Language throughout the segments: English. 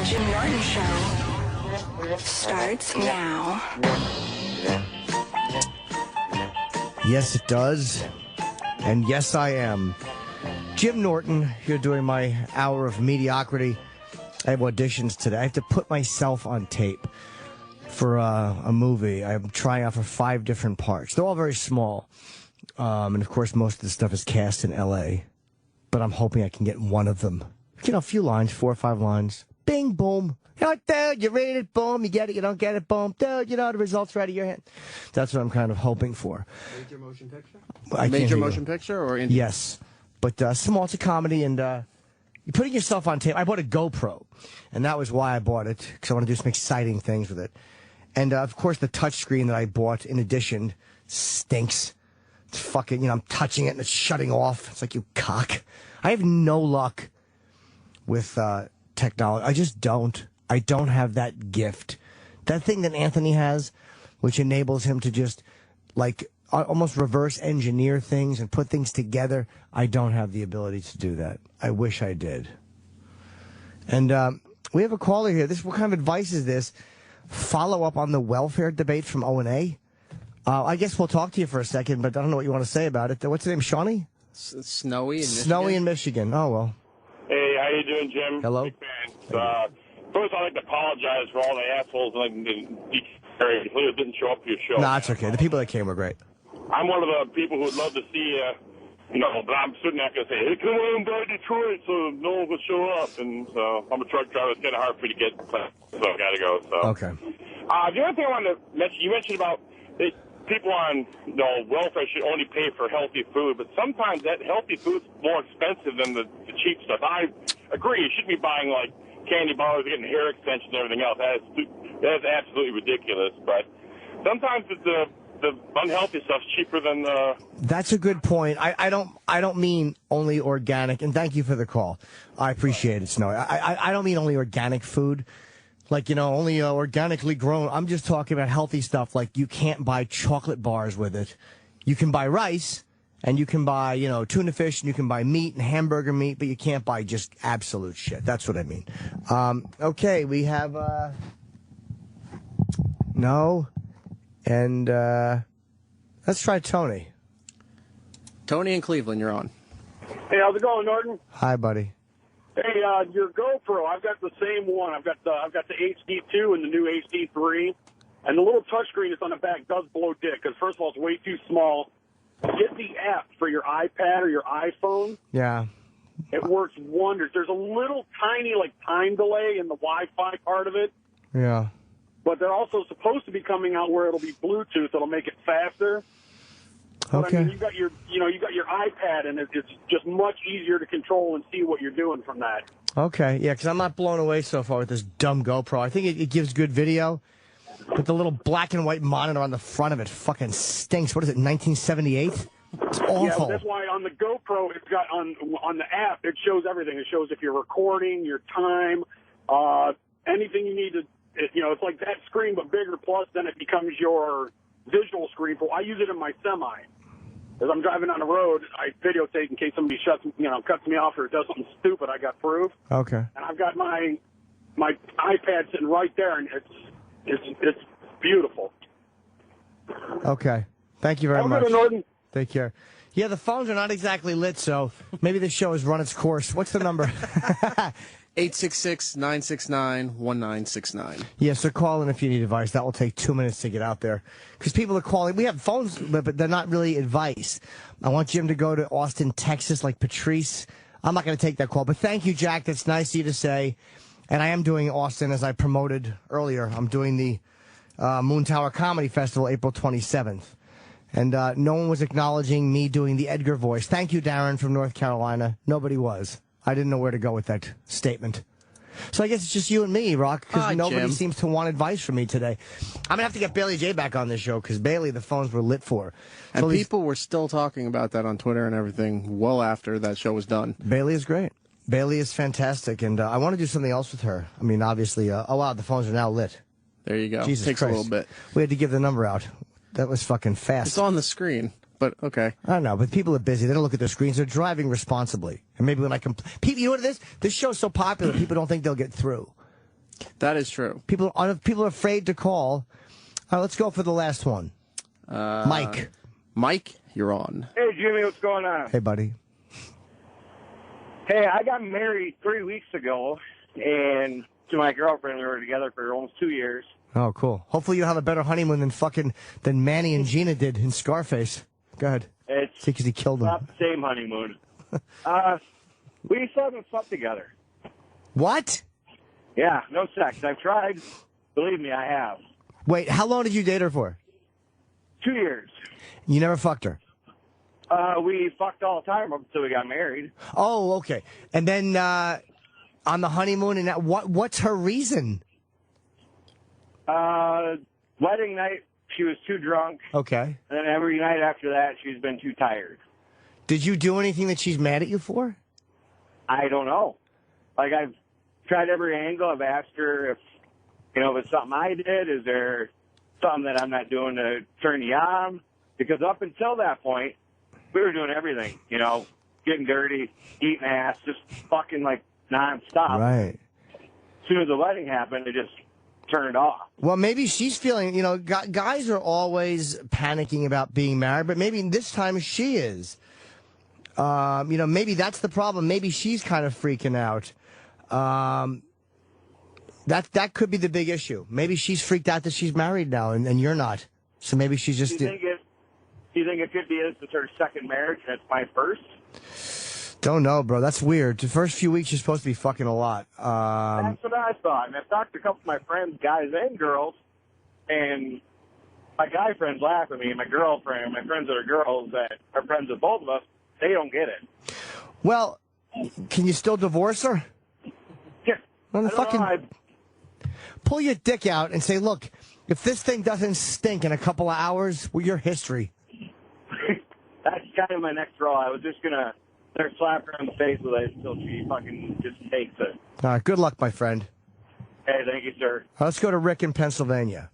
Jim Norton Show starts now. Yes, it does. And yes, I am. Jim Norton here doing my hour of mediocrity. I have auditions today. I have to put myself on tape for a movie. I'm trying out for 5 different parts. They're all very small. And, of course, most of the stuff is cast in L.A. But I'm hoping I can get one of them. You know, a few lines, 4 or 5 lines. Bing, boom. You know what, dude? You read it, boom. You get it, you don't get it, boom. Dude, you know, the results right of your hand. That's what I'm kind of hoping for. Major motion picture? Major motion picture or indie? Yes. But small, it's a comedy, and you're putting yourself on tape. I bought a GoPro, and that was why I bought it, because I want to do some exciting things with it. And, of course, the touch screen that I bought, in addition, stinks. It's fucking, you know, I'm touching it, and it's shutting off. It's like, you cock. I have no luck with technology. I just don't. I don't have that gift. That thing that Anthony has, which enables him to just, like, almost reverse engineer things and put things together, I don't have the ability to do that. I wish I did. And we have a caller here. What kind of advice is this? Follow up on the welfare debate from O&A? I guess we'll talk to you for a second, but I don't know what you want to say about it. What's the name, Shawnee? Snowy in Michigan. Snowy in Michigan. Oh, well. Hey, how you doing, Jim? Hello. Big fan. First, I'd like to apologize for all the assholes and who didn't show up to your show. No, it's okay. The people that came were great. I'm one of the people who would love to see, but I'm certainly not going to say, hey, come on by Detroit, so no one will show up. And so I'm a truck driver. It's kind of hard for me to get, so I got to go. So. Okay. The other thing I wanted to mention, you mentioned about people on welfare should only pay for healthy food, but sometimes that healthy food's more expensive than the cheap stuff. I agree. You shouldn't be buying, like, candy bars, getting hair extensions and everything else. That is absolutely ridiculous. But sometimes the unhealthy stuff's cheaper than the... That's a good point. I don't mean only organic, and thank you for the call. I appreciate it, Snowy. I don't mean only organic food. Like, you know, only organically grown. I'm just talking about healthy stuff. Like, you can't buy chocolate bars with it. You can buy rice, and you can buy, you know, tuna fish, and you can buy meat and hamburger meat, but you can't buy just absolute shit. That's what I mean. Okay, we have, no, and, let's try Tony. Tony in Cleveland, you're on. Hey, how's it going, Norton? Hi, buddy. Hey, your GoPro, I've got the same one. I've got the HD2 and the new HD3, and the little touchscreen that's on the back does blow dick, because first of all, it's way too small. Get the app for your iPad or your iPhone. Yeah. It works wonders. There's a little tiny, like, time delay in the Wi-Fi part of it. Yeah. But they're also supposed to be coming out where it'll be Bluetooth. It'll make it faster. But, Okay. I mean, you got your iPad, and it's just much easier to control and see what you're doing from that. Okay, yeah, because I'm not blown away so far with this dumb GoPro. I think it gives good video, but the little black and white monitor on the front of it fucking stinks. What is it, 1978? It's awful. Yeah, that's why on the GoPro, it's got on the app, it shows everything. It shows if you're recording, your time, anything you need to, it's like that screen but bigger, plus then it becomes your visual screen. I use it in my semi. As I'm driving on the road, I videotape in case somebody cuts me off or does something stupid. I got proof. Okay. And I've got my iPad sitting right there, and it's beautiful. Okay. Thank you very Have a much. good one, Norton. Take care. Yeah, the phones are not exactly lit, so maybe this show has run its course. What's the number? 866-969-1969. Yeah, so call in if you need advice. That will take 2 minutes to get out there. Because people are calling. We have phones, but they're not really advice. I want Jim to go to Austin, Texas, like Patrice. I'm not going to take that call. But thank you, Jack. That's nice of you to say. And I am doing Austin, as I promoted earlier. I'm doing the Moon Tower Comedy Festival April 27th. And no one was acknowledging me doing the Edgar voice. Thank you, Darren, from North Carolina. Nobody was. I didn't know where to go with that statement. So I guess it's just you and me, Rock, because nobody Jim. seems to want advice from me today. I'm going to have to get Bailey J back on this show, because Bailey, the phones were lit for. And So people were still talking about that on Twitter and everything well after that show was done. Bailey is great. Bailey is fantastic, and I want to do something else with her. I mean, obviously, oh, wow, the phones are now lit. There you go. Jesus Takes Christ. a little bit. We had to give the number out. That was fucking fast. It's on the screen, but okay. I don't know, but people are busy. They don't look at their screens. They're driving responsibly. And maybe when people, you know what it is? This show's so popular, people don't think they'll get through. That is true. People are afraid to call. All right, let's go for the last one. Mike. Mike, you're on. Hey, Jimmy, what's going on? Hey, buddy. Hey, I got married 3 weeks ago, and to my girlfriend, we were together for almost 2 years. Oh, cool. Hopefully you have a better honeymoon than Manny and Gina did in Scarface. Go ahead. It's because he killed him. not the same honeymoon. We still haven't slept together. What? Yeah, no sex. I've tried. Believe me, I have. Wait, how long did you date her for? 2 years. You never fucked her? We fucked all the time up until we got married. Oh, okay. And then on the honeymoon, and what's her reason? Wedding night, she was too drunk. Okay. And then every night after that, she's been too tired. Did you do anything that she's mad at you for? I don't know. Like, I've tried every angle. I've asked her if it's something I did. Is there something that I'm not doing to turn you on? Because up until that point, we were doing everything, getting dirty, eating ass, just fucking like nonstop. Right. As soon as the wedding happened, it just turned off. Well, maybe she's feeling, guys are always panicking about being married, but maybe this time she is. Maybe that's the problem. Maybe she's kind of freaking out. That could be the big issue. Maybe she's freaked out that she's married now and you're not. So maybe she's just... Do you think it could be this is her second marriage and it's my first? Don't know, bro. That's weird. The first few weeks you're supposed to be fucking a lot. That's what I thought. And I've talked to a couple of my friends, guys and girls, and my guy friends laugh at me, and my girlfriend, my friends that are girls that are friends with both of us, they don't get it. Well, can you still divorce her? Yeah. Well, fucking know, pull your dick out and say, look, if this thing doesn't stink in a couple of hours, well, your history. That's kind of my next role. I was just going to slap her in the face with it until she fucking just takes it. All right, good luck, my friend. Hey, thank you, sir. Let's go to Rick in Pennsylvania.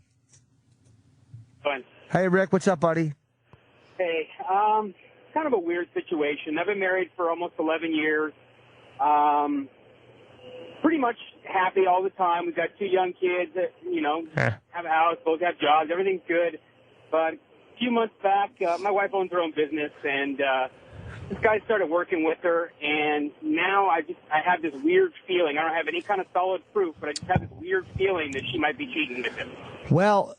Fine. Hey, Rick, what's up, buddy? Hey, kind of a weird situation. I've been married for almost 11 years. Pretty much happy all the time. We've got 2 young kids that, have a house, both have jobs. Everything's good. But a few months back, my wife owns her own business, and this guy started working with her, and now I have this weird feeling. I don't have any kind of solid proof, but I just have this weird feeling that she might be cheating with him. Well,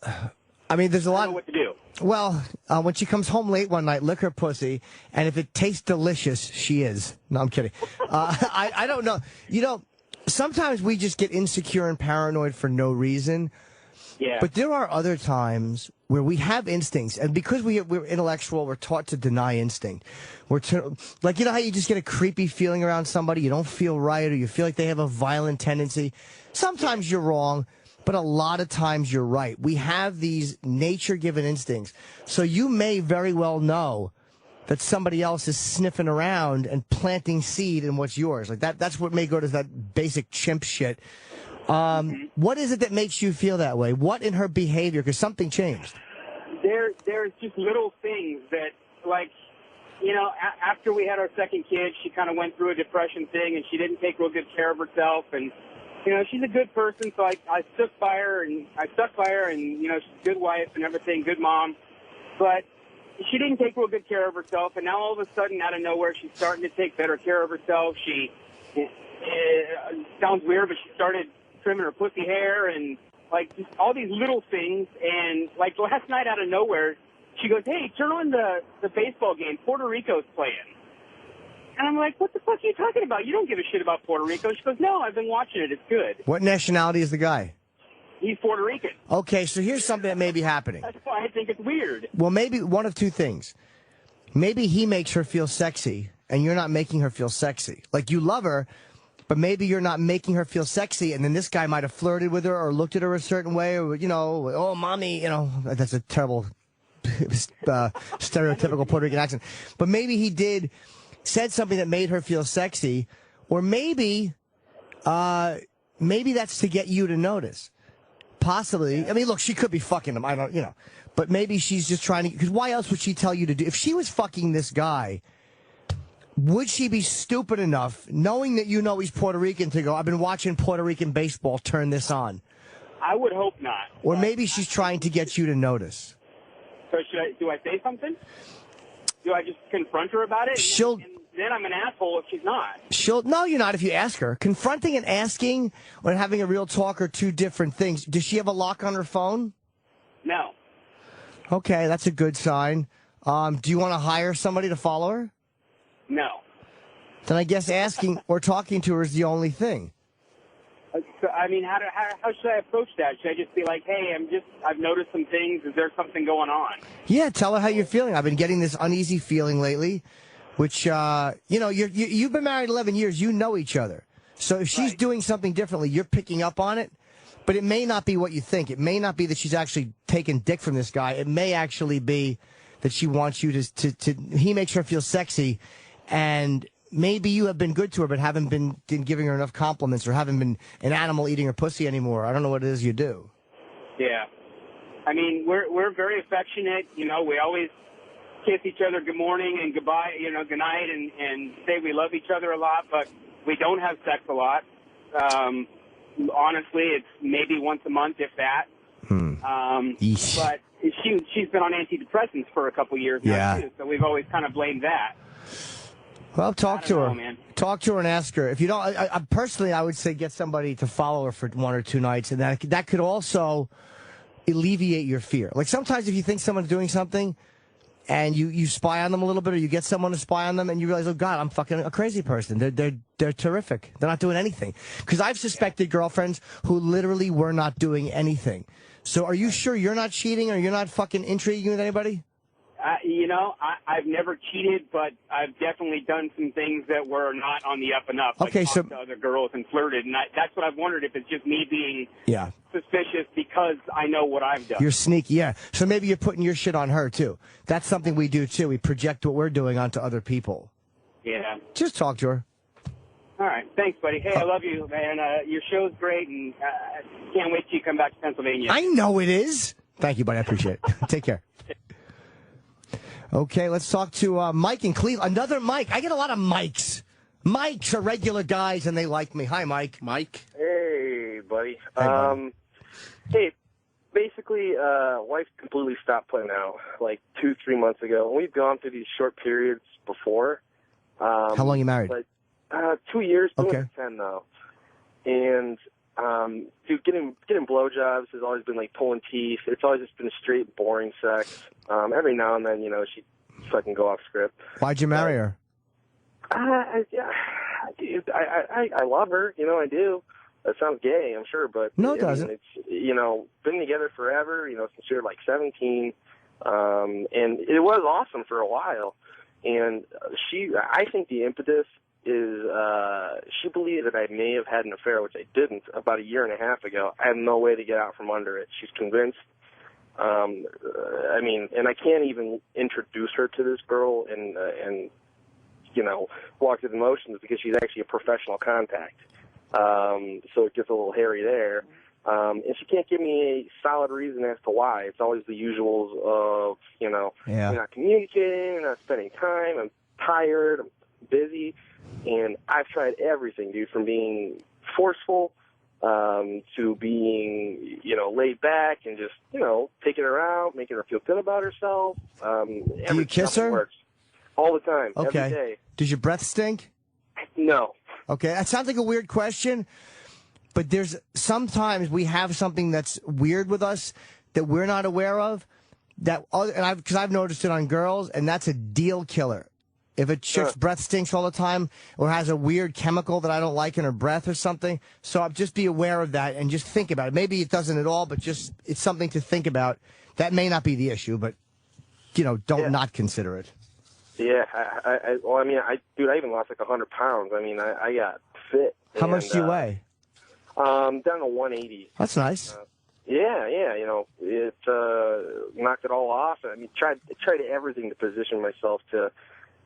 I mean, there's a lot. I don't know what to do. Well, when she comes home late one night, lick her pussy, and if it tastes delicious, she is. No, I'm kidding. I don't know. Sometimes we just get insecure and paranoid for no reason. Yeah. But there are other times where we have instincts, and because we're intellectual, we're taught to deny instinct. Like, how you just get a creepy feeling around somebody, you don't feel right, or you feel like they have a violent tendency. Sometimes you're wrong, but a lot of times you're right. We have these nature-given instincts. So you may very well know that somebody else is sniffing around and planting seed in what's yours. Like that's what may go to that basic chimp shit. What is it that makes you feel that way? What in her behavior? Because something changed. There's just little things that, like, after we had our second kid, she kind of went through a depression thing, and she didn't take real good care of herself. And, she's a good person, so I stuck by her, and she's a good wife and everything, good mom. But she didn't take real good care of herself, and now all of a sudden, out of nowhere, she's starting to take better care of herself. She sounds weird, but she started trimming her pussy hair and, like, just all these little things. And, like, last night out of nowhere, she goes, hey, turn on the baseball game. Puerto Rico's playing. And I'm like, what the fuck are you talking about? You don't give a shit about Puerto Rico. She goes, no, I've been watching it. It's good. What nationality is the guy? He's Puerto Rican. Okay, so here's something that may be happening. That's why I think it's weird. Well, maybe one of two things. Maybe he makes her feel sexy, and you're not making her feel sexy. Like, you love her, but maybe you're not making her feel sexy, and then this guy might have flirted with her or looked at her a certain way, or, oh, mommy, that's a terrible stereotypical Puerto Rican accent. But maybe he said something that made her feel sexy, or maybe that's to get you to notice. Possibly. I mean, look, she could be fucking him. I don't, but maybe she's just trying to, because why else would she tell you to do, if she was fucking this guy, would she be stupid enough, knowing that you know he's Puerto Rican, to go, I've been watching Puerto Rican baseball, turn this on? I would hope not. Or maybe she's trying to get you to notice. So do I say something? Do I just confront her about it? And then I'm an asshole if she's not. No, you're not if you ask her. Confronting and asking or having a real talk are two different things. Does she have a lock on her phone? No. Okay, that's a good sign. Do you want to hire somebody to follow her? No. Then I guess asking or talking to her is the only thing. So, I mean, how should I approach that? Should I just be like, hey, I've noticed some things. Is there something going on? Yeah, tell her how you're feeling. I've been getting this uneasy feeling lately, which, you've been married 11 years. You know each other. So if she's doing something differently, you're picking up on it. But it may not be what you think. It may not be that she's actually taking dick from this guy. It may actually be that she wants you he makes her feel sexy, and maybe you have been good to her but haven't been giving her enough compliments or haven't been an animal eating her pussy anymore. I don't know what it is you do. Yeah. I mean, we're very affectionate. You know, we always kiss each other good morning and goodbye, good night, and say we love each other a lot, but we don't have sex a lot. Honestly, it's maybe once a month, if that. But she's been on antidepressants for a couple years now, too, so we've always kind of blamed that. Well, talk to her. Man. Talk to her and ask her. If you don't, personally, I would say get somebody to follow her for 1 or 2 nights, and that could also alleviate your fear. Like sometimes if you think someone's doing something, and you spy on them a little bit, or you get someone to spy on them, and you realize, oh God, I'm fucking a crazy person. They're terrific. They're not doing anything. Because I've suspected girlfriends who literally were not doing anything. So are you sure you're not cheating, or you're not fucking intriguing with anybody? I've never cheated, but I've definitely done some things that were not on the up and up. Okay, so to other girls and flirted, and that's what I've wondered, if it's just me being suspicious because I know what I've done. You're sneaky, yeah. So maybe you're putting your shit on her too. That's something we do too. We project what we're doing onto other people. Yeah. Just talk to her. All right, thanks, buddy. Hey, I love you, man. Your show's great, and can't wait till you come back to Pennsylvania. I know it is. Thank you, buddy. I appreciate it. Take care. Okay, let's talk to Mike in Cleveland. Another Mike. I get a lot of Mikes. Mikes are regular guys, and they like me. Hi, Mike. Mike. Hey, buddy. Hey, buddy. Hey, basically, wife completely stopped putting out like 2-3 months ago. And we've gone through these short periods before. How long you married? But 2 years, okay. 10 now. And dude, getting blowjobs has always been like pulling teeth. It's always just been straight boring sex. Every now and then, she fucking go off script. Why'd you marry her? Dude, I love her. I do. That sounds gay, I'm sure, but no, it doesn't. It's been together forever. Since we were like 17, and it was awesome for a while. And I think the impetus is she believed that I may have had an affair, which I didn't, about 1.5 years ago. I had no way to get out from under it. She's convinced. And I can't even introduce her to this girl and walk through the motions because she's actually a professional contact. So it gets a little hairy there. And she can't give me a solid reason as to why. It's always the usuals of, you're not communicating, you're not spending time, I'm tired, I'm busy. And I've tried everything, dude, from being forceful to being, laid back and just, taking her out, making her feel good about herself. Do you kiss her? Works. All the time, okay. every day. Does your breath stink? No. Okay, that sounds like a weird question, but sometimes we have something that's weird with us that we're not aware of, because I've noticed it on girls, and that's a deal killer. If a chick's breath stinks all the time or has a weird chemical that I don't like in her breath or something, so just be aware of that and just think about it. Maybe it doesn't at all, but just it's something to think about. That may not be the issue, but, don't not consider it. Yeah, I even lost like 100 pounds. I got fit. How much do you weigh? Down to 180. That's nice. Yeah, it knocked it all off. Tried everything to position myself to,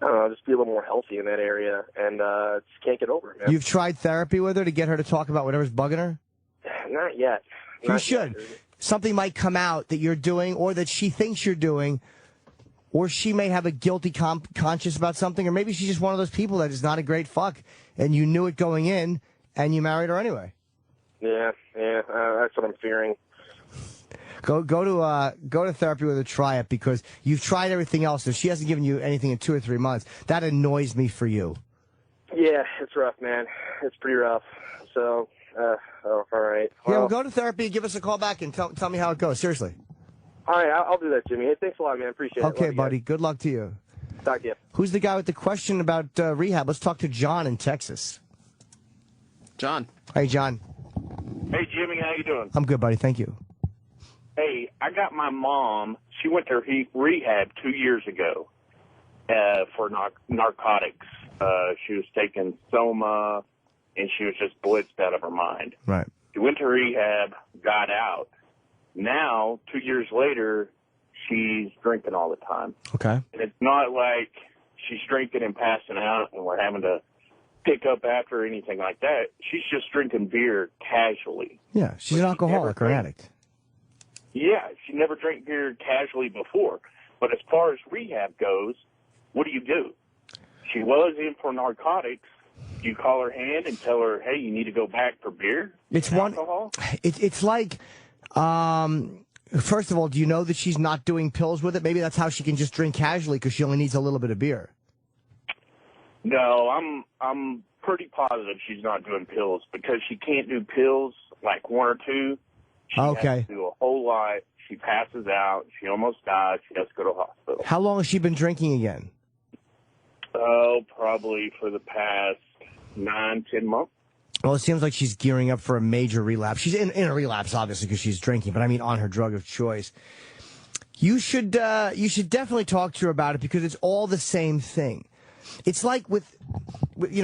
I don't know, just be a little more healthy in that area, and just can't get over it, man. You've tried therapy with her to get her to talk about whatever's bugging her? Not yet. You should. Something might come out that you're doing or that she thinks you're doing or she may have a guilty conscience about something, or maybe she's just one of those people that is not a great fuck, and you knew it going in, and you married her anyway. Yeah, that's what I'm fearing. Go to therapy with her. Try it, because you've tried everything else. If she hasn't given you anything in 2 or 3 months, that annoys me for you. Yeah, it's rough, man. It's pretty rough. So, all right. Well, go to therapy and give us a call back and tell me how it goes. Seriously. All right, I'll do that, Jimmy. Hey, thanks a lot, man. Appreciate it. Okay, buddy. Good luck to you. Talk to you. Who's the guy with the question about rehab? Let's talk to John in Texas. John. Hey, John. Hey, Jimmy, how you doing? I'm good, buddy. Thank you. Hey, I got my mom. She went to rehab 2 years ago for narcotics. She was taking Soma, and she was just blitzed out of her mind. Right. She went to rehab, got out. Now, 2 years later, she's drinking all the time. Okay. And it's not like she's drinking and passing out and we're having to pick up after or anything like that. She's just drinking beer casually. Yeah, she's an alcoholic or an addict. Yeah, she never drank beer casually before. But as far as rehab goes, what do? She was in for narcotics. Do you call her hand and tell her, hey, you need to go back for beer? It's alcohol? It's like, first of all, do you know that she's not doing pills with it? Maybe that's how she can just drink casually, because she only needs a little bit of beer. No, I'm pretty positive she's not doing pills, because she can't do pills like 1 or 2. She has to do a whole lot. She passes out. She almost dies. She has to go to the hospital. How long has she been drinking again? Oh, probably for the past 9-10 months. Well, it seems like she's gearing up for a major relapse. She's in a relapse, obviously, because she's drinking, but I mean on her drug of choice. You should definitely talk to her about it, because it's all the same thing. It's like with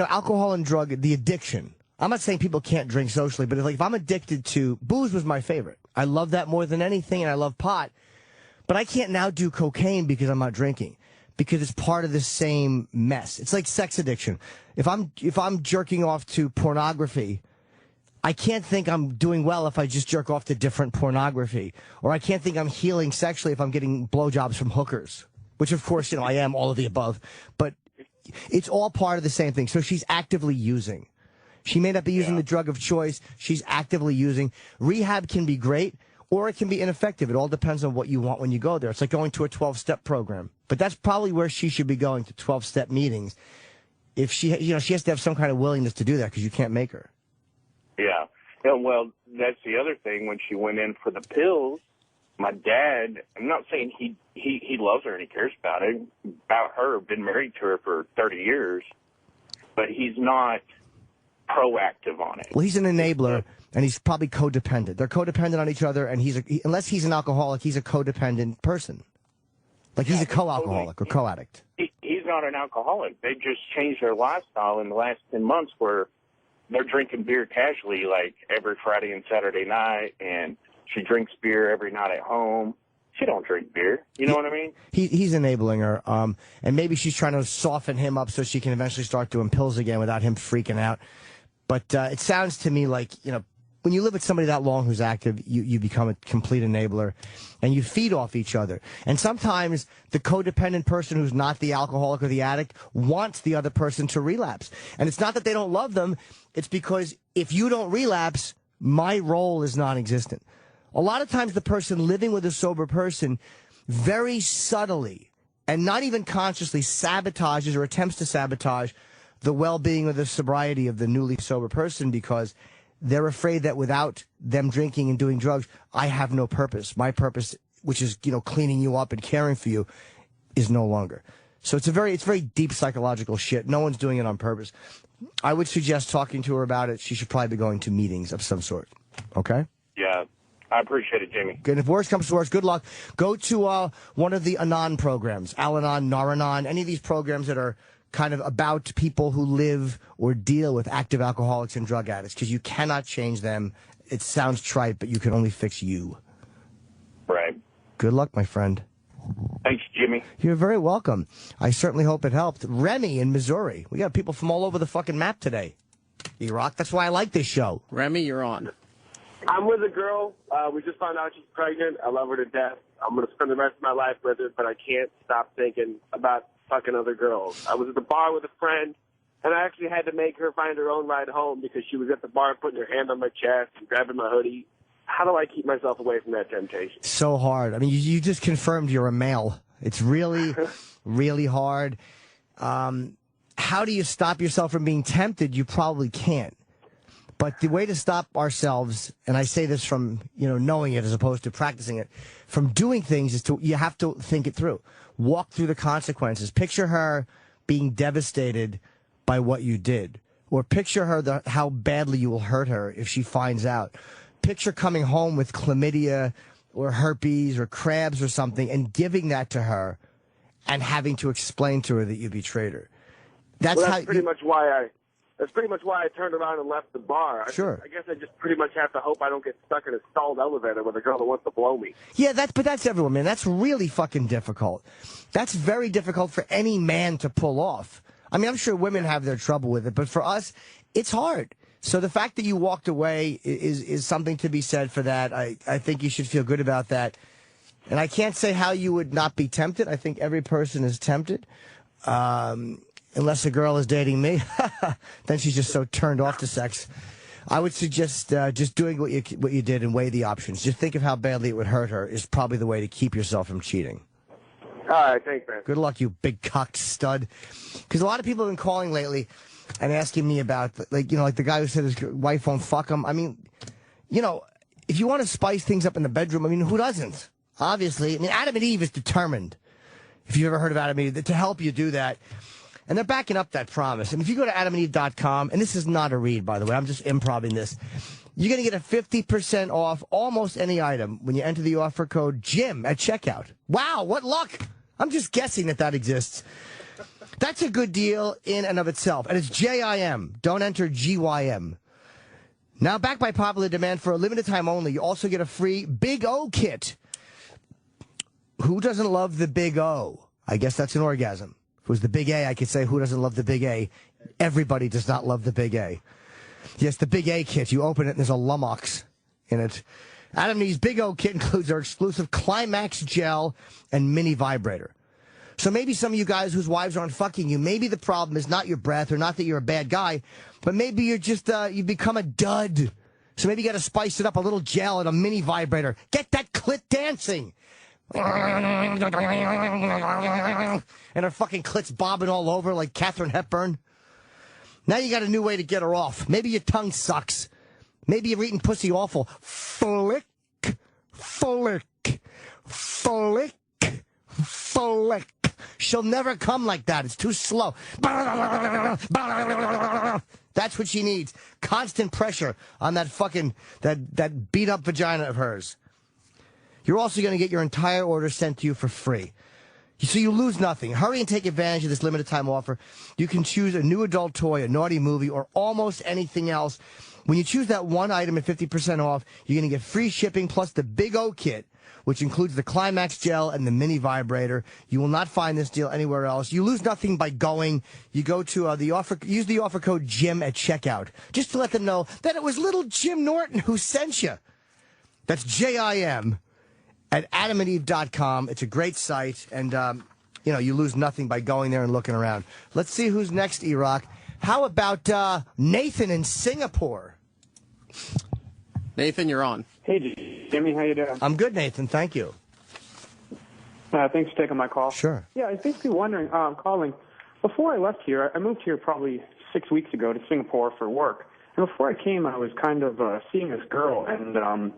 alcohol and drug, the addiction. I'm not saying people can't drink socially, but it's like if I'm addicted to booze, was my favorite. I love that more than anything, and I love pot. But I can't now do cocaine because I'm not drinking, because it's part of the same mess. It's like sex addiction. If I'm jerking off to pornography, I can't think I'm doing well if I just jerk off to different pornography. Or I can't think I'm healing sexually if I'm getting blowjobs from hookers, which of course, I am all of the above. But it's all part of the same thing. So she's actively using. She may not be using the drug of choice. She's actively using. Rehab can be great, or it can be ineffective. It all depends on what you want when you go there. It's like going to a 12-step program. But that's probably where she should be going, to 12-step meetings. If she has to have some kind of willingness to do that, because you can't make her. Yeah. Well, that's the other thing. When she went in for the pills, my dad, I'm not saying he loves her and he cares about her, been married to her for 30 years, but he's not proactive on it. Well, he's an enabler, and he's probably codependent. They're codependent on each other, and unless he's an alcoholic, he's a codependent person. Like he's a co-alcoholic or co-addict. He's not an alcoholic. They just changed their lifestyle in the last 10 months where they're drinking beer casually, like every Friday and Saturday night, and she drinks beer every night at home. She don't drink beer. You know what I mean? He's enabling her, and maybe she's trying to soften him up so she can eventually start doing pills again without him freaking out. But it sounds to me like, when you live with somebody that long who's active, you become a complete enabler, and you feed off each other. And sometimes the codependent person who's not the alcoholic or the addict wants the other person to relapse. And it's not that they don't love them. It's because if you don't relapse, my role is non-existent. A lot of times the person living with a sober person very subtly and not even consciously sabotages or attempts to sabotage the well-being or the sobriety of the newly sober person, because they're afraid that without them drinking and doing drugs, I have no purpose. My purpose, which is, cleaning you up and caring for you, is no longer. So it's very deep psychological shit. No one's doing it on purpose. I would suggest talking to her about it. She should probably be going to meetings of some sort. Okay? Yeah. I appreciate it, Jimmy. Good. If worse comes to worse, good luck. Go to one of the Anon programs, Al-Anon, Nar-Anon, any of these programs that are kind of about people who live or deal with active alcoholics and drug addicts, because you cannot change them. It sounds trite, but you can only fix you. Right. Good luck, my friend. Thanks, Jimmy. You're very welcome. I certainly hope it helped. Remy in Missouri. We got people from all over the fucking map today. E-Rock, that's why I like this show. Remy, you're on. I'm with a girl. We just found out she's pregnant. I love her to death. I'm going to spend the rest of my life with her, but I can't stop thinking about fucking other girls. I was at the bar with a friend, and I actually had to make her find her own ride home because she was at the bar putting her hand on my chest and grabbing my hoodie. How do I keep myself away from that temptation? So hard. I mean, you just confirmed you're a male. It's really, really hard. How do you stop yourself from being tempted? You probably can't. But the way to stop ourselves, and I say this from, knowing it as opposed to practicing it, from doing things is you have to think it through. Walk through the consequences. Picture her being devastated by what you did. Or picture her how badly you will hurt her if she finds out. Picture coming home with chlamydia or herpes or crabs or something and giving that to her and having to explain to her that you betrayed her. That's pretty much why I turned around and left the bar. Sure. I guess I just pretty much have to hope I don't get stuck in a stalled elevator with a girl that wants to blow me. Yeah, but that's everyone, man. That's really fucking difficult. That's very difficult for any man to pull off. I mean, I'm sure women have their trouble with it, but for us, it's hard. So the fact that you walked away is something to be said for that. I think you should feel good about that. And I can't say how you would not be tempted. I think every person is tempted. Unless a girl is dating me, then she's just so turned off to sex. I would suggest just doing what you did and weigh the options. Just think of how badly it would hurt her is probably the way to keep yourself from cheating. All right, thanks, man. Good luck, you big cocked stud. Because a lot of people have been calling lately and asking me about, like the guy who said his wife won't fuck him. I mean, if you want to spice things up in the bedroom, I mean, who doesn't? Obviously. I mean, Adam and Eve is determined, if you've ever heard of Adam and Eve, to help you do that. And they're backing up that promise. And if you go to adamandeve.com, and this is not a read, by the way, I'm just improvising this, you're going to get a 50% off almost any item when you enter the offer code JIM at checkout. Wow, what luck. I'm just guessing that exists. That's a good deal in and of itself. And it's JIM. Don't enter GYM. Now, back by popular demand for a limited time only, you also get a free Big O kit. Who doesn't love the Big O? I guess that's an orgasm. If it was the Big A, I could say who doesn't love the Big A. Everybody does not love the Big A. Yes, the Big A kit. You open it and there's a lummox in it. Adam and Eve's Big O kit includes our exclusive Climax gel and mini vibrator. So maybe some of you guys whose wives aren't fucking you, maybe the problem is not your breath or not that you're a bad guy, but maybe you're just, you've become a dud. So maybe you got to spice it up, a little gel and a mini vibrator. Get that clit dancing. And her fucking clit's bobbing all over like Katharine Hepburn. Now you got a new way to get her off. Maybe your tongue sucks. Maybe you're eating pussy awful. Flick, flick, flick, flick. She'll never come like that. It's too slow. That's what she needs. Constant pressure on that fucking, that beat up vagina of hers. You're also going to get your entire order sent to you for free. So you lose nothing. Hurry and take advantage of this limited time offer. You can choose a new adult toy, a naughty movie, or almost anything else. When you choose that one item at 50% off, you're going to get free shipping plus the Big O kit, which includes the Climax gel and the mini vibrator. You will not find this deal anywhere else. You lose nothing by going. You go to use the offer code JIM at checkout, just to let them know that it was little Jim Norton who sent you. That's JIM. At adamandeve.com. It's a great site, and, you lose nothing by going there and looking around. Let's see who's next, E-Rock. How about Nathan in Singapore? Nathan, you're on. Hey, Jimmy, how you doing? I'm good, Nathan. Thank you. Thanks for taking my call. Sure. Yeah, I was basically wondering, calling. Before I left here, I moved here probably 6 weeks ago to Singapore for work. And before I came, I was kind of seeing this girl, and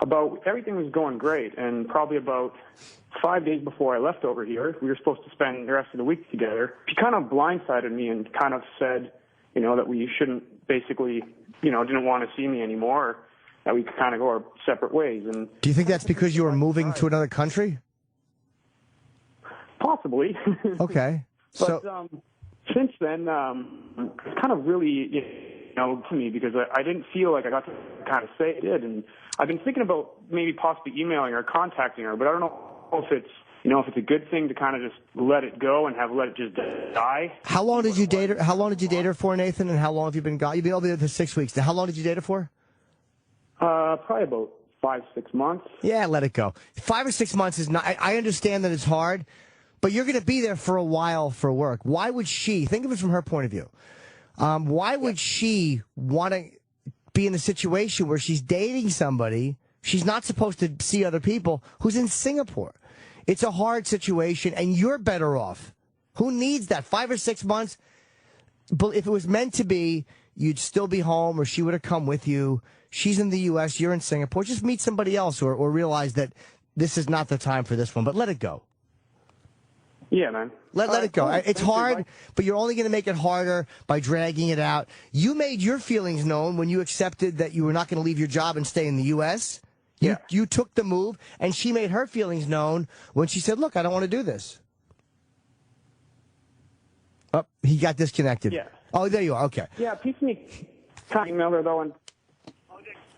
about everything was going great, and probably about 5 days before I left over here, we were supposed to spend the rest of the week together. She kind of blindsided me and kind of said, that we shouldn't basically, didn't want to see me anymore, that we could kind of go our separate ways. And do you think that's because you were moving to another country? Possibly. Okay. But since then, it's kind of really, to me, because I didn't feel like I got to kind of say it did, and I've been thinking about maybe possibly emailing her, contacting her, but I don't know if it's, if it's a good thing to kind of just let it go and let it just die. How long did you date her? How long did you date her for, Nathan? And how long have you been gone? You've been over there for 6 weeks. Now, how long did you date her for? Probably about 5, 6 months. Yeah, let it go. 5 or 6 months is not. I understand that it's hard, but you're going to be there for a while for work. Why would she? Think of it from her point of view. Why would she want to be in a situation where she's dating somebody she's not supposed to see other people who's in Singapore? It's a hard situation, and you're better off. Who needs that? 5 or 6 months? But if it was meant to be, you'd still be home, or she would have come with you. She's in the U.S., you're in Singapore. Just meet somebody else, or realize that this is not the time for this one. But let it go. Yeah, man. Let it go. Cool. It's hard, but you're only going to make it harder by dragging it out. You made your feelings known when you accepted that you were not going to leave your job and stay in the U.S. You took the move, and she made her feelings known when she said, look, I don't want to do this. Oh, he got disconnected. Yeah. Oh, there you are. Okay. Yeah, a piece of me kind of emailed her, though, and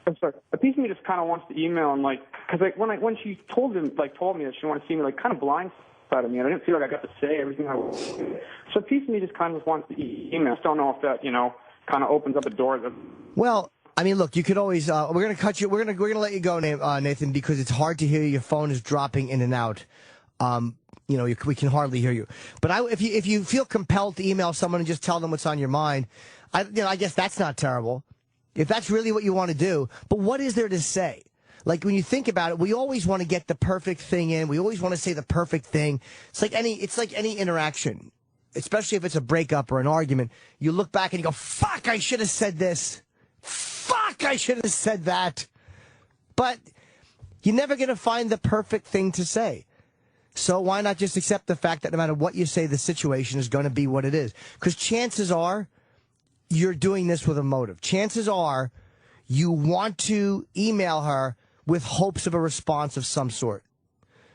I'm sorry. A piece of me just kind of wants to email and, like, because when she told me that she wanted to see me, like, kind of blindsided me, and I didn't feel like I got to say everything I was. So a piece of me just kind of wants to email. I just don't know if that, kind of opens up a door. Well, I mean, look, you could always. We're going to cut you. We're going to let you go, Nathan, because it's hard to hear. Your phone is dropping in and out. We can hardly hear you. But if you feel compelled to email someone and just tell them what's on your mind, I guess that's not terrible. If that's really what you want to do. But what is there to say? Like, when you think about it, we always want to get the perfect thing in. We always want to say the perfect thing. It's like any interaction, especially if it's a breakup or an argument. You look back and you go, fuck, I should have said this. Fuck, I should have said that. But you're never going to find the perfect thing to say. So why not just accept the fact that no matter what you say, the situation is going to be what it is? Because chances are you're doing this with a motive. Chances are you want to email her with hopes of a response of some sort.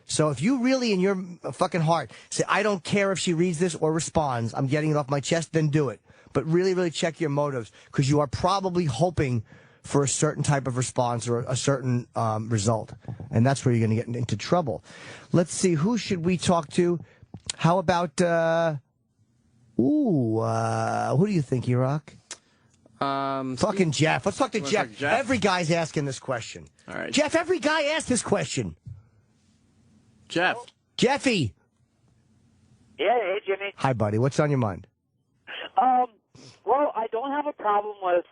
So if you really in your fucking heart say, I don't care if she reads this or responds, I'm getting it off my chest, then do it. But really, really check your motives, because you are probably hoping for a certain type of response or a certain result. And that's where you're going to get into trouble. Let's see, who should we talk to? How about, who do you think, E-Rock? Fucking Jeff. Let's talk to Jeff. Like Jeff. Every guy's asking this question. All right. Jeff, every guy asked this question. Jeff. Jeffy. Yeah, hey, Jimmy. Hi, buddy. What's on your mind? Well, I don't have a problem with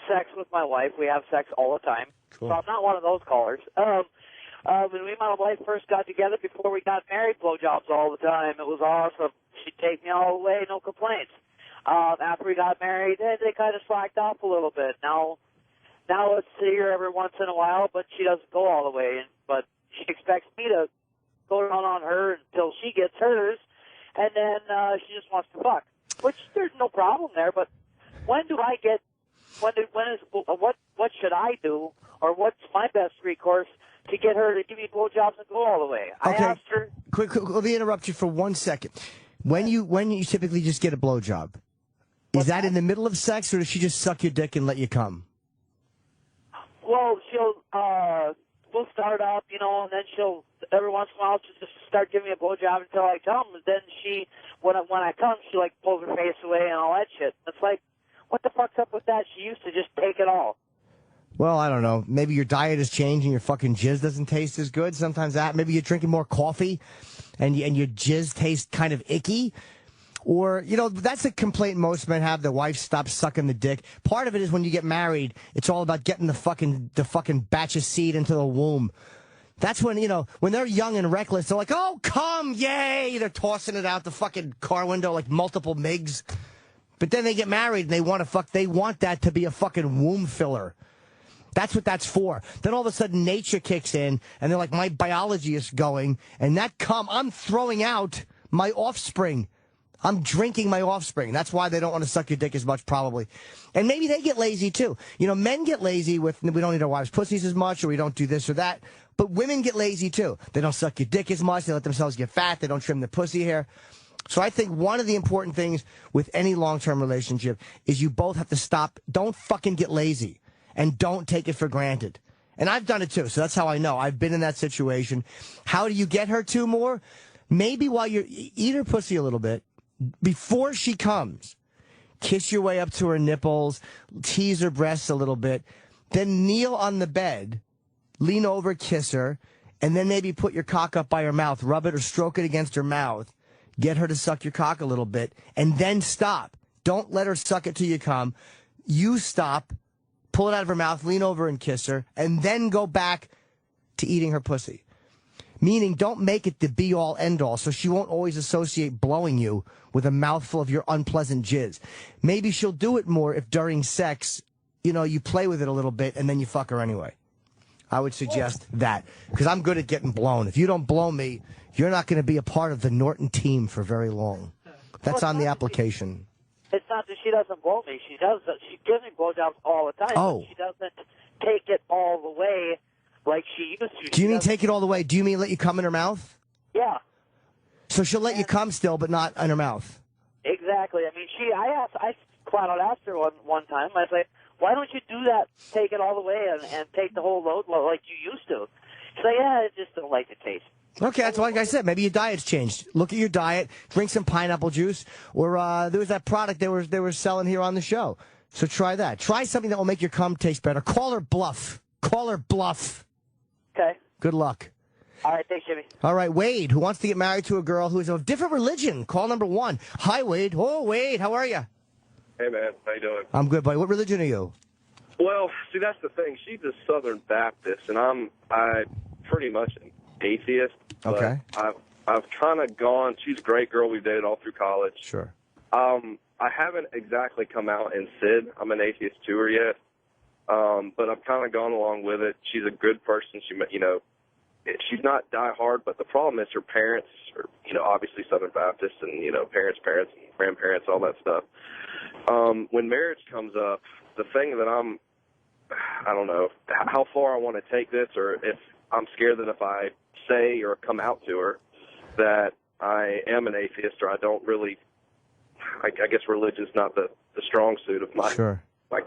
sex with my wife. We have sex all the time. Cool. So I'm not one of those callers. When me and my wife first got together, before we got married, blowjobs all the time. It was awesome. She'd take me all the way, no complaints. After we got married, they kind of slacked off a little bit. Now let's see her every once in a while, but she doesn't go all the way. But she expects me to go down on her until she gets hers, and then she just wants to fuck. Which there's no problem there, but what should I do, or what's my best recourse to get her to give me blowjobs and go all the way? I asked her. Quick, let me interrupt you for 1 second. When you typically just get a blowjob, is that in the middle of sex, or does she just suck your dick and let you come? Well, we'll start up, and then she'll every once in a while she'll just start giving me a blowjob until I come. And then when I come, she like pulls her face away and all that shit. It's like, what the fuck's up with that? She used to just take it all. Well, I don't know. Maybe your diet has changed and your fucking jizz doesn't taste as good. Sometimes that. Maybe you're drinking more coffee and your jizz tastes kind of icky. Or, that's a complaint most men have. Their wife stops sucking the dick. Part of it is when you get married, it's all about getting the fucking batch of seed into the womb. That's when, when they're young and reckless, they're like, oh, come, yay! They're tossing it out the fucking car window like multiple MIGs. But then they get married and they want to fuck. They want that to be a fucking womb filler. That's what that's for. Then all of a sudden nature kicks in and they're like, my biology is going. And I'm throwing out my offspring. I'm drinking my offspring. That's why they don't want to suck your dick as much, probably. And maybe they get lazy, too. Men get lazy with, we don't eat our wives' pussies as much, or we don't do this or that. But women get lazy, too. They don't suck your dick as much. They let themselves get fat. They don't trim the pussy hair. So I think one of the important things with any long-term relationship is you both have to stop. Don't fucking get lazy. And don't take it for granted. And I've done it, too. So that's how I know. I've been in that situation. How do you get her to more? Maybe while you're eat her pussy a little bit. Before she comes, kiss your way up to her nipples, tease her breasts a little bit, then kneel on the bed lean over, kiss her, and then maybe put your cock up by her mouth, rub it or stroke it against her mouth, get her to suck your cock a little bit, and then stop. Don't let her suck it till you come. You stop, pull it out of her mouth, lean over and kiss her, and then go back to eating her pussy. Meaning, don't make it the be-all, end-all, so she won't always associate blowing you with a mouthful of your unpleasant jizz. Maybe she'll do it more if during sex, you play with it a little bit, and then you fuck her anyway. I would suggest that, because I'm good at getting blown. If you don't blow me, you're not going to be a part of the Norton team for very long. That's on the application. It's not that she doesn't blow me. She does. She gives me blowjobs all the time. Oh. But she doesn't take it all the way like she used to. Do you mean take it all the way? Do you mean let you come in her mouth? Yeah. So she'll let you come still, but not in her mouth. Exactly. I mean, I flat out asked her one time. I said, "Why don't you do that? Take it all the way and take the whole load like you used to." She's like, "Yeah, I just don't like the taste." Okay, that's like I said. Maybe your diet's changed. Look at your diet. Drink some pineapple juice. Or there was that product they were selling here on the show. So try that. Try something that will make your cum taste better. Call her bluff. Call her bluff. Okay. Good luck. All right, thanks, Jimmy. All right, Wade, who wants to get married to a girl who is of different religion. Call number 1. Hi, Wade. Oh, Wade, how are you? Hey, man. How you doing? I'm good, buddy. What religion are you? Well, see, that's the thing. She's a Southern Baptist, and I'm pretty much an atheist. Okay. I've kind of gone. She's a great girl. We've dated all through college. Sure. I haven't exactly come out and said I'm an atheist to her yet, but I've kind of gone along with it. She's a good person. She's not die-hard, but the problem is her parents are, obviously Southern Baptist and, parents, and grandparents, all that stuff. When marriage comes up, the thing that I don't know how far I want to take this, or if I'm scared that if I say or come out to her that I am an atheist, or I don't really, I guess religion's not the strong suit of my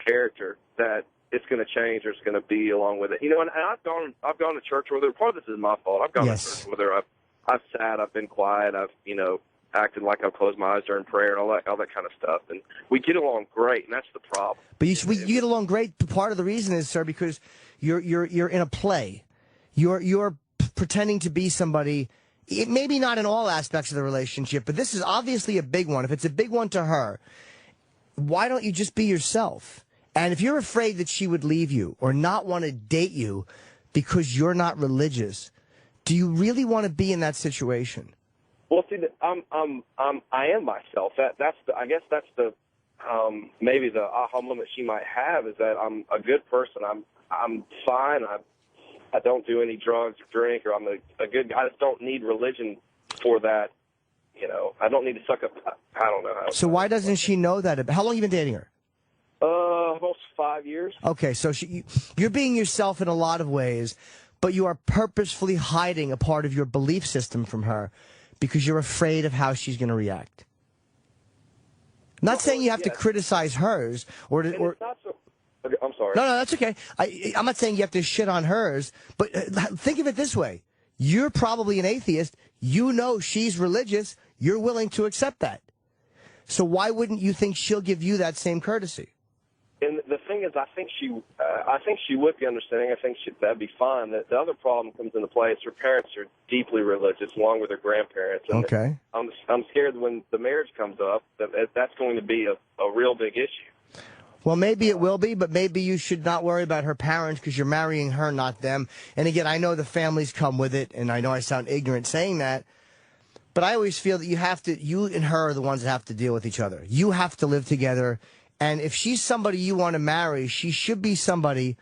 character, that it's going to change or it's going to be along with it. And I've gone to church with her. Part of this is my fault. I've gone to church with her. I've sat, I've been quiet, I've, acted like I've closed my eyes during prayer and all that kind of stuff. And we get along great, and that's the problem. But you get along great. Part of the reason is, sir, because you're in a play. You're pretending to be somebody, maybe not in all aspects of the relationship, but this is obviously a big one. If it's a big one to her, why don't you just be yourself? And if you're afraid that she would leave you or not want to date you because you're not religious, do you really want to be in that situation? Well, see, I am myself. I guess that's the maybe the aha moment she might have, is that I'm a good person. I'm fine. I don't do any drugs or drink, or I'm a good guy. I just don't need religion for that. I don't need to suck up. I don't know how. So why doesn't she know that? How long have you been dating her? Almost 5 years. Okay, so you're being yourself in a lot of ways, but you are purposefully hiding a part of your belief system from her because you're afraid of how she's going to react. I'm not saying you have to criticize hers or it's not so. I'm sorry. No, that's okay. I'm not saying you have to shit on hers, but think of it this way. You're probably an atheist. You know she's religious. You're willing to accept that. So why wouldn't you think she'll give you that same courtesy? And the thing is, I think she would be understanding. I think that'd be fine. The other problem comes into play is her parents are deeply religious, along with her grandparents. And okay. I'm scared when the marriage comes up that's going to be a real big issue. Well, maybe it will be, but maybe you should not worry about her parents because you're marrying her, not them. And again, I know the families come with it, and I know I sound ignorant saying that, but I always feel that you and her are the ones that have to deal with each other. You have to live together, and if she's somebody you want to marry, she should be somebody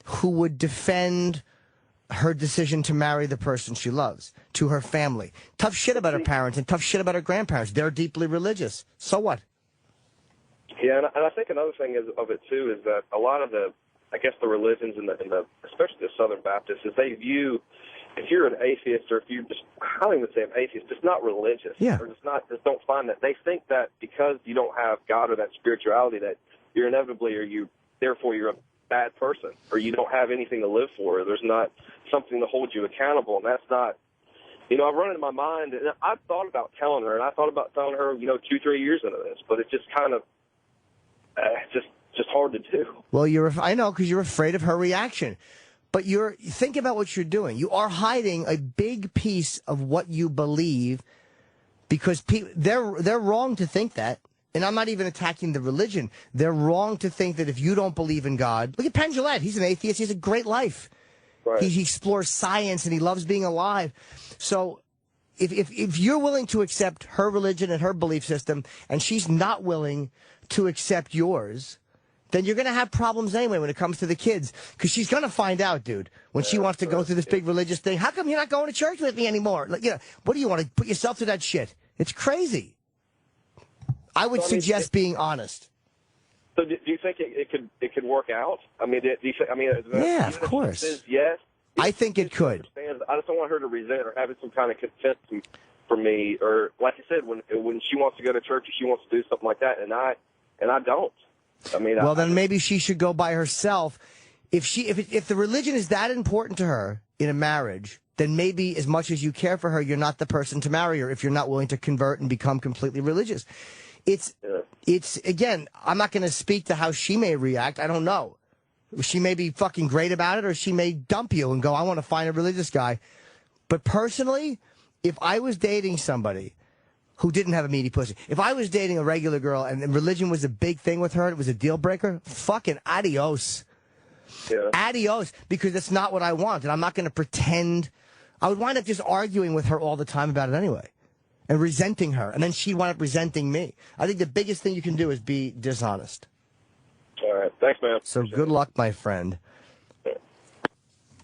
who would defend her decision to marry the person she loves, to her family. Tough shit about her parents and tough shit about her grandparents. They're deeply religious. So what? Yeah, and I think another thing of it, too, is that a lot of the religions, especially the Southern Baptists, is they view, if you're an atheist, or if you're just, I don't even say I'm atheist, just not religious, or just don't find that. They think that because you don't have God or that spirituality, that you're inevitably, therefore you're a bad person, or you don't have anything to live for, or there's not something to hold you accountable, and that's not. I've run into my mind, and I've thought about telling her, and I thought about telling her, 2-3 years into this, but it's just kind of, just hard to do. Well, I know, because you're afraid of her reaction. But think about what you're doing. You are hiding a big piece of what you believe because they're wrong to think that. And I'm not even attacking the religion. They're wrong to think that if you don't believe in God, look at Penn Jillette. He's an atheist. He has a great life. Right. He explores science and he loves being alive. So if you're willing to accept her religion and her belief system and she's not willing to accept yours, then you're going to have problems anyway when it comes to the kids. Because she's going to find out, dude, when she wants to go through this big religious thing. How come you're not going to church with me anymore? Like, what do you want to put yourself through that shit? It's crazy. I would suggest being honest. So do you think it could work out? I mean, yeah, of course. Says yes. I think it could. I just don't want her to resent or have some kind of contempt for me, or like I said, when she wants to go to church or she wants to do something like that, and I don't. I mean, well, then maybe she should go by herself. If the religion is that important to her in a marriage, then maybe as much as you care for her, you're not the person to marry her if you're not willing to convert and become completely religious. It's again, I'm not going to speak to how she may react. I don't know. She may be fucking great about it, or she may dump you and go, I want to find a religious guy. But personally, if I was dating somebody who didn't have a meaty pussy, if I was dating a regular girl and religion was a big thing with her, it was a deal breaker, fucking adios. Yeah. Adios, because that's not what I want, and I'm not going to pretend. I would wind up just arguing with her all the time about it anyway, and resenting her, and then she'd wind up resenting me. I think the biggest thing you can do is be dishonest. All right. Thanks, man. So good luck, my friend.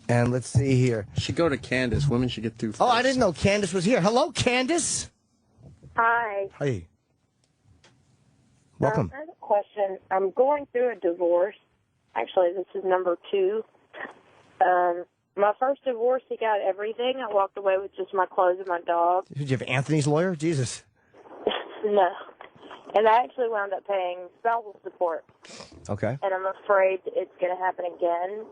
And let's see here. Should go to Candace. Women should get through first. Oh, I didn't know Candace was here. Hello, Candace. Hi. Hey. Welcome. I have a question. I'm going through a divorce. Actually, this is number 2. My first divorce, he got everything. I walked away with just my clothes and my dog. Did you have Anthony's lawyer? Jesus. No. And I actually wound up paying spousal support. Okay. And I'm afraid it's going to happen again.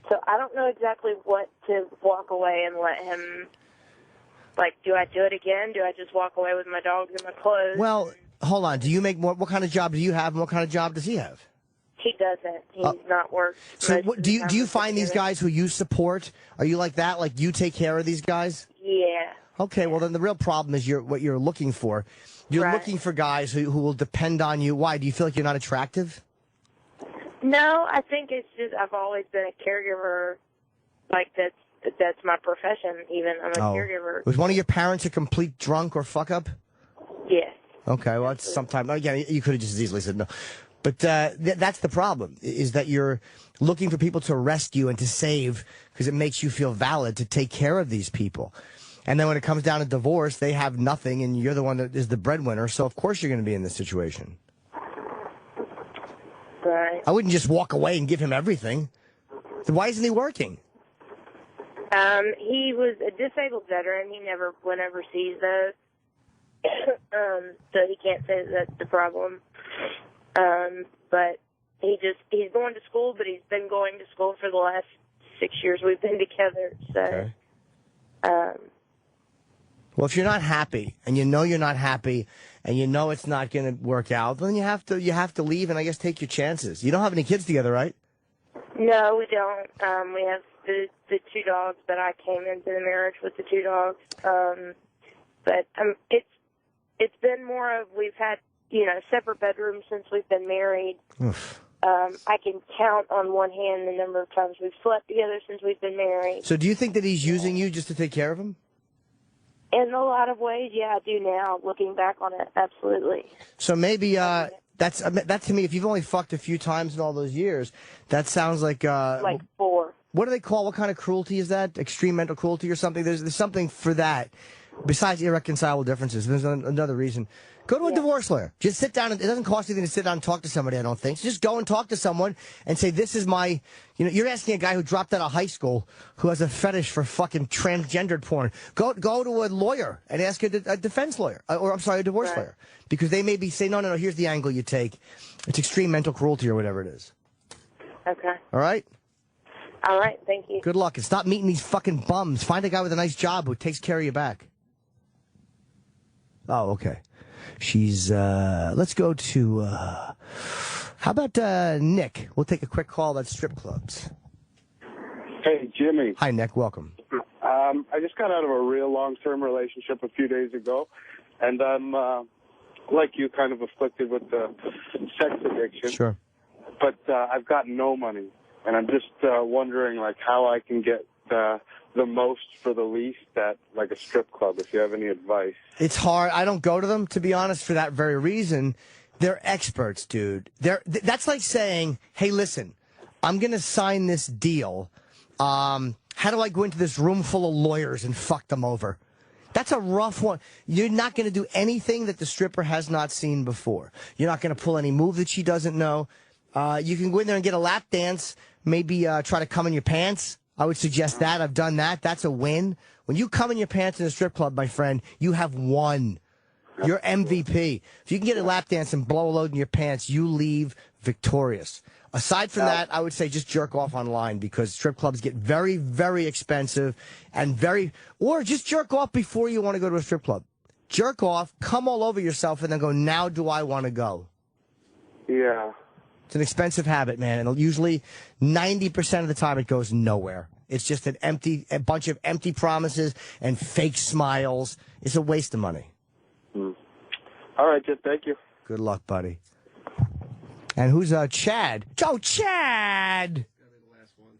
So I don't know exactly what to walk away and let him, like, do I do it again? Do I just walk away with my dogs and my clothes? Well, hold on. Do you make more? What kind of job do you have, and what kind of job does he have? He doesn't. He's not worked. So do you find these guys who you support, are you like that? Like you take care of these guys? Yeah. Okay, well then the real problem is what you're looking for. You're looking for guys who will depend on you. Why? Do you feel like you're not attractive? No, I think it's just I've always been a caregiver. Like that's my profession. Even I'm a caregiver. Was one of your parents a complete drunk or fuck up? Yes. Okay, well it's sometime again you could have just as easily said no. But that's the problem, is that you're looking for people to rescue and to save because it makes you feel valid to take care of these people. And then when it comes down to divorce, they have nothing, and you're the one that is the breadwinner, so of course you're going to be in this situation. Right. I wouldn't just walk away and give him everything. So why isn't he working? He was a disabled veteran. He never went overseas, though. So he can't say that's the problem. But he's going to school, but he's been going to school for the last 6 years we've been together. So, okay. Well, if you're not happy, and you know you're not happy, and you know it's not going to work out, then you have to leave and I guess take your chances. You don't have any kids together, right? No, we don't. We have the 2 dogs, but I came into the marriage with the 2 dogs. But it's been more of we've had separate bedrooms since we've been married. Oof. I can count on one hand the number of times we've slept together since we've been married. So do you think that he's using you just to take care of him? In a lot of ways, yeah, I do now, looking back on it, absolutely. So maybe that to me, if you've only fucked a few times in all those years, that sounds like 4. What do they call? What kind of cruelty is that? Extreme mental cruelty or something? There's something for that besides irreconcilable differences. There's another reason. Go to a divorce lawyer. Just sit down. It doesn't cost anything to sit down and talk to somebody, I don't think. So just go and talk to someone and say, this is my, you're asking a guy who dropped out of high school who has a fetish for fucking transgendered porn. Go to a lawyer and ask a defense lawyer, or I'm sorry, a divorce lawyer. Because they may be saying, no, here's the angle you take. It's extreme mental cruelty or whatever it is. Okay. All right? All right, thank you. Good luck. And stop meeting these fucking bums. Find a guy with a nice job who takes care of you back. Oh, okay. She's, let's go to, how about Nick? We'll take a quick call about strip clubs. Hey, Jimmy. Hi, Nick. Welcome. I just got out of a real long-term relationship a few days ago, and I'm, like you, kind of afflicted with the sex addiction. Sure. But I've got no money, and I'm just wondering, like, how I can get the most for the least at, like, a strip club, if you have any advice. It's hard. I don't go to them, to be honest, for that very reason. They're experts, dude. That's like saying, hey, listen, I'm going to sign this deal. How do I go into this room full of lawyers and fuck them over? That's a rough one. You're not going to do anything that the stripper has not seen before. You're not going to pull any move that she doesn't know. You can go in there and get a lap dance, maybe try to come in your pants. I would suggest that. I've done that. That's a win. When you come in your pants in a strip club, my friend, you have won. You're MVP. If you can get a lap dance and blow a load in your pants, you leave victorious. Aside from that, I would say just jerk off online because strip clubs get very, very expensive and or just jerk off before you want to go to a strip club. Jerk off, come all over yourself, and then go, now do I want to go? Yeah. It's an expensive habit, man. And usually 90% of the time it goes nowhere. It's just a bunch of empty promises and fake smiles. It's a waste of money. All right, Jim, thank you. Good luck, buddy. And who's Chad? Oh, Chad!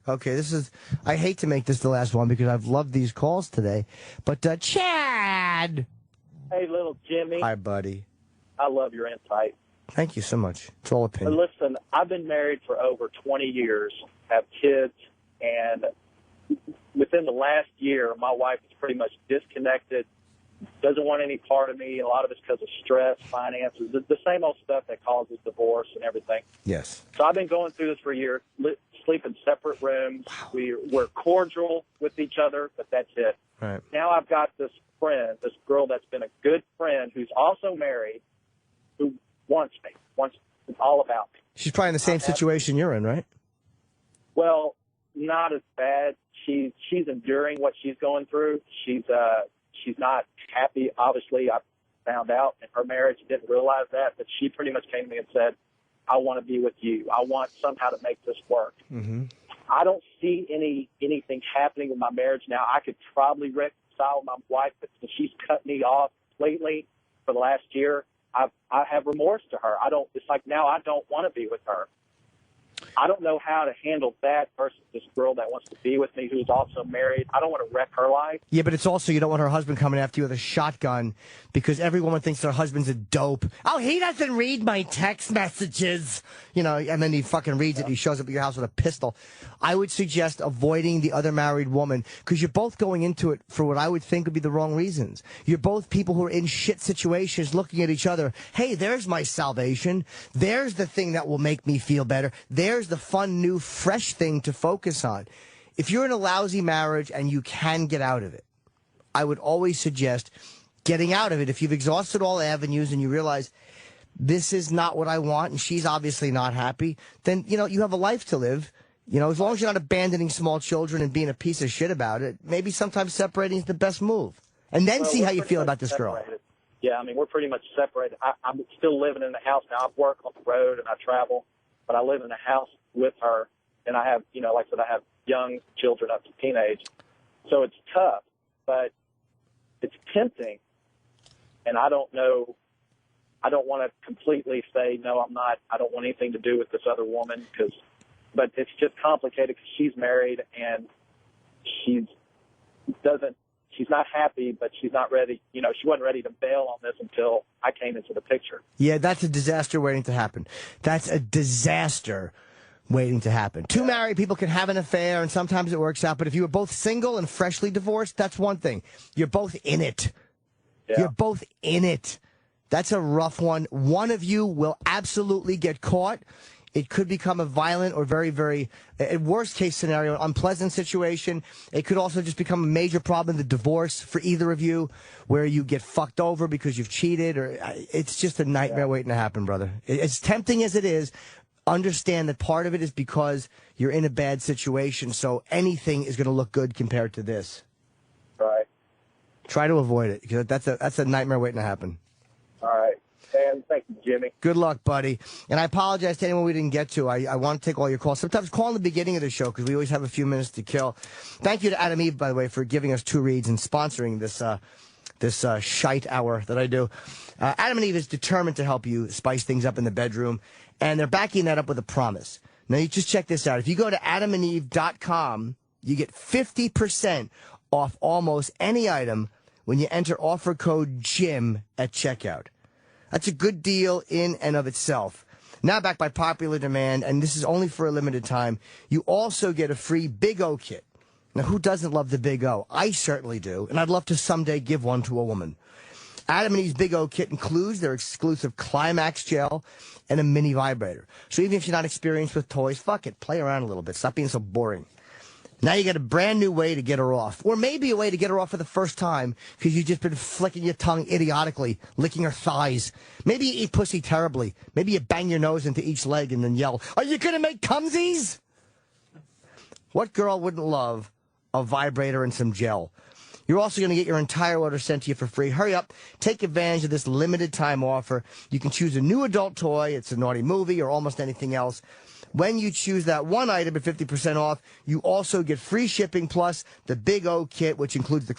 Okay, I hate to make this the last one because I've loved these calls today. But Chad! Hey, little Jimmy. Hi, buddy. I love your insight. Thank you so much. It's all opinion. Listen, I've been married for over 20 years, have kids, and within the last year, my wife is pretty much disconnected, doesn't want any part of me. A lot of it's because of stress, finances, the same old stuff that causes divorce and everything. Yes. So I've been going through this for a year, sleep in separate rooms. Wow. We're cordial with each other, but that's it. Right. Now I've got this friend, this girl that's been a good friend who's also married, who wants all about me. She's probably in the same situation you're in, right? Well, not as bad. She's enduring what she's going through. She's not happy. Obviously, I found out in her marriage, didn't realize that, but she pretty much came to me and said, I want to be with you. I want somehow to make this work. Mm-hmm. I don't see anything happening with my marriage now. I could probably reconcile with my wife, but since she's cut me off completely for the last year, I have remorse to her. It's like now I don't want to be with her. I don't know how to handle that versus this girl that wants to be with me who's also married. I don't want to wreck her life. Yeah, but it's also you don't want her husband coming after you with a shotgun because every woman thinks their husband's a dope. Oh, he doesn't read my text messages. You know, and then he fucking reads it and he shows up at your house with a pistol. I would suggest avoiding the other married woman because you're both going into it for what I would think would be the wrong reasons. You're both people who are in shit situations looking at each other. Hey, there's my salvation. There's the thing that will make me feel better. There's the fun, new, fresh thing to focus on. If you're in a lousy marriage and you can get out of it, I would always suggest getting out of it. If you've exhausted all avenues and you realize this is not what I want and she's obviously not happy, then, you know, you have a life to live. You know, as long as you're not abandoning small children and being a piece of shit about it, maybe sometimes separating is the best move. And then see how you feel about this girl. Yeah, I mean, we're pretty much separated. I'm still living in the house now. I work on the road and I travel, but I live in the house with her, and I have, you know, like I said, I have young children up to teenage. So it's tough, but it's tempting, and I don't know. I don't want to completely say, no, I'm not. I don't want anything to do with this other woman, but it's just complicated because she's married, and she's not happy, but she's not ready. You know, she wasn't ready to bail on this until I came into the picture. Yeah, that's a disaster waiting to happen. That's a disaster waiting to happen. Two married people can have an affair, and sometimes it works out. But if you were both single and freshly divorced, that's one thing. You're both in it. Yeah. You're both in it. That's a rough one. One of you will absolutely get caught. It could become a violent or very, very, worst case scenario, unpleasant situation. It could also just become a major problem, the divorce for either of you, where you get fucked over because you've cheated. Or it's just a nightmare waiting to happen, brother. As tempting as it is, understand that part of it is because you're in a bad situation, so anything is going to look good compared to this. Right. Try to avoid it, because that's a nightmare waiting to happen. All right. man. Thank you, Jimmy. Good luck, buddy. And I apologize to anyone we didn't get to. I want to take all your calls. Sometimes call in the beginning of the show because we always have a few minutes to kill. Thank you to Adam Eve, by the way, for giving us 2 reads and sponsoring this shite hour that I do. Adam and Eve is determined to help you spice things up in the bedroom, and they're backing that up with a promise. Now, you just check this out. If you go to adamandeve.com, you get 50% off almost any item when you enter offer code JIM at checkout. That's a good deal in and of itself. Now back by popular demand, and this is only for a limited time, you also get a free Big O kit. Now, who doesn't love the Big O? I certainly do, and I'd love to someday give one to a woman. Adam and Eve's Big O kit includes their exclusive Climax gel and a mini vibrator. So even if you're not experienced with toys, fuck it, play around a little bit. Stop being so boring. Now you get a brand new way to get her off. Or maybe a way to get her off for the first time because you've just been flicking your tongue idiotically, licking her thighs. Maybe you eat pussy terribly. Maybe you bang your nose into each leg and then yell, "Are you going to make cumsies?" What girl wouldn't love a vibrator and some gel? You're also going to get your entire order sent to you for free. Hurry up. Take advantage of this limited time offer. You can choose a new adult toy. It's a naughty movie or almost anything else. When you choose that one item at 50% off, you also get free shipping plus the Big O kit, which includes the